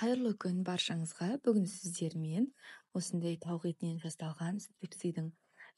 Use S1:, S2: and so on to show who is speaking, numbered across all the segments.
S1: Қайырлы күн баршаңызға. Бүгін сіздермен осындай тауық етінен жасалған стрипсидің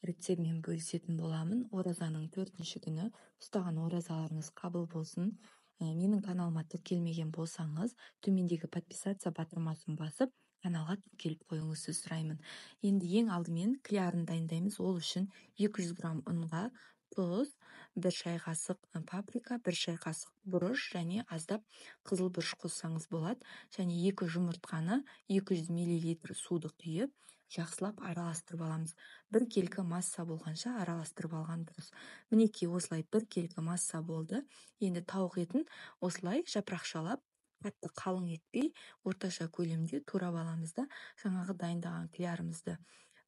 S1: рецептімен бөлісетін боламын. Оразаның 4-ші күні ұстаған оразаларыңыз қабыл болсын. Менің каналыма тіркелмеген болсаңыз, төмендегі подписаться батырмасын басып, каналға тіркеліп қойыңызды сұраймын. Енді ең алдымен клярын дайындаймыз. Ол үшін 200 грамм ұнға тұз, 1 шай қасық паприка, 1 шай қасық бұрыш және аздап қызыл бұрыш қоссаңыз болады. Және 2 жұмыртқаны 200 мл суды құйып, жақсылап араластырып аламыз. 1 келкі масса болғанша араластырып алған дұрыс. Мінекей осылай 1 келкі масса болды. Енді тауық етін осылай жапырақшалап, қатты қалың етпей, орташа көлемде турап аламыз да, жаңағы дайындаған клярымызды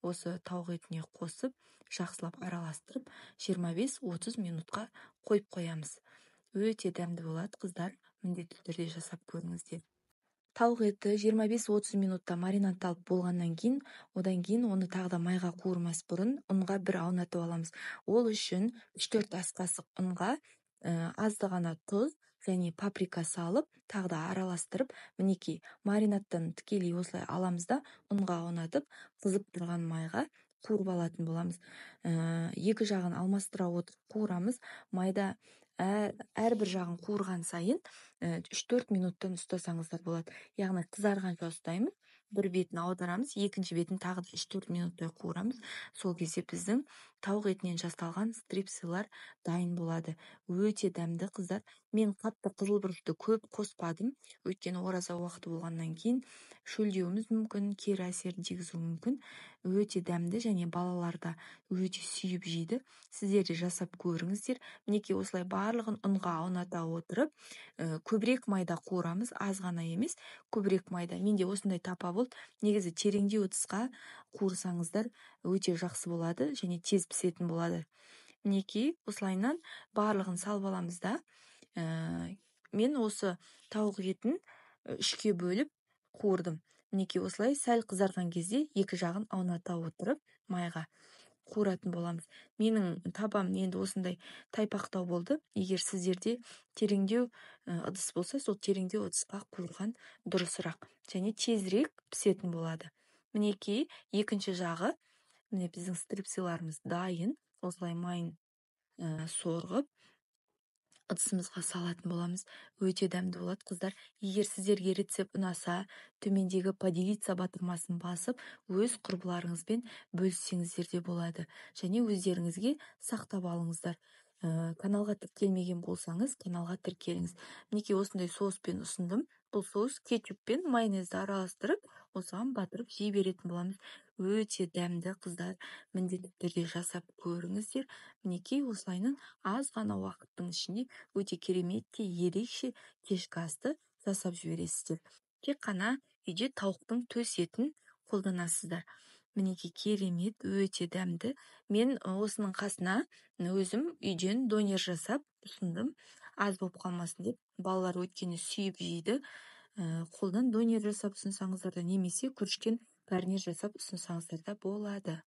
S1: осы тауық етіне қосып, жақсылап араластырып, 25-30 минутқа қойып қоямыз. Өте дәмді болады, қыздар, міндетті түрде жасап көріңіздер. Тауық еті 25-30 минутта маринадталып болғаннан кейін, одан кейін оны тағы да майға қуырмас бұрын ұнға бір аунатып аламыз. Ол үшін 3-4 ас қасық ұнға азды ғана тұз және паприка салып, тағы да араластырып, мінекей маринадтан тікелей осылай аламыз да, ұнға аунатып, қызып тұрған майға қуырып алатын боламыз. Екі жағын алмастыра отырып қуырамыз. Майда әрбір жағын қуырған сайын 3-4 минуттан ұстасаңыздар болады. Яғни қызарғанша ұстаймыз, бір бетін аударамыз, екінші бетін тағы 3-4 минуттай қуырамыз. Сол кезде біздің тауық етінен жасалған стрипсилар дайын болады. Өте дәмді, қыздар. Мен қатты қызыл бұрышты көп қоспадым, өйткені ораза уақыты болғаннан кейін шөлдеуіміз мүмкін, кері әсерін тигізуі мүмкін. Өте дәмді және балаларда өте сүйіп жейді. Сіздер де жасап көріңіздер. Мінекей осылай барлығын ұнға ауната отырып, көбірек майда қуырамыз, аз ғана емес, көбірек майда. Менде осындай тапа болды. Негізі тереңдеу ыдысқа қуырсаңыздар өте жақсы болады және тез пісетін болады. Мінекей осылайынан барлығын салып аламыз да. Мен осы тауық етін 3-ке бөліп қуырдым. Мінекей осылай сәл қызарған кезде екі жағын ауната отырып майға қуыратын боламыз. Менің табам енді осындай тайпақтау болды. Егер сіздерде тереңдеу ыдыс болса, сол тереңдеу ыдысқа қуырған дұрысырақ және тезірек пісетін болады. Мінекей екінші жағы, міне біздің стрипсиларымыз дайын. Осылай майын сорғып ыдысымызға салатын боламыз. Өте дәмді болады, қыздар. Егер сіздерге рецепт ұнаса, төмендегі поделиться батырмасын басып, өз құрбыларыңызбен бөліссеңіздер де болады. Және өздеріңізге сақтап алыңыздар. Каналға тіркелмеген болсаңыз, каналға тіркеліңіз. Мінекей осындай соуспен ұсындым. Бұл соус кетчуппен майонезді араластырып, осыған батырып жей беретін боламыз. Өте дәмді, қыздар. Міндетті түрде жасап көріңіздер. Мінекей осылайынан аз ғана уақыттың ішінде өте керемет те ерекше кешкі асты жасап жібересіздер. Тек қана үйде тауықтың төс етін қолданасыздар. Мінекей керемет, өте дәмді. Мен осының қасына өзім үйден донер жасап ұсындым. Аз болып қалмасын деп, балалар өткені сүйіп жейді. Қолдан донер жасап ұсынсаңыздар да, немесе күріштен гарнир жасап ұсынсаңыздар да болады.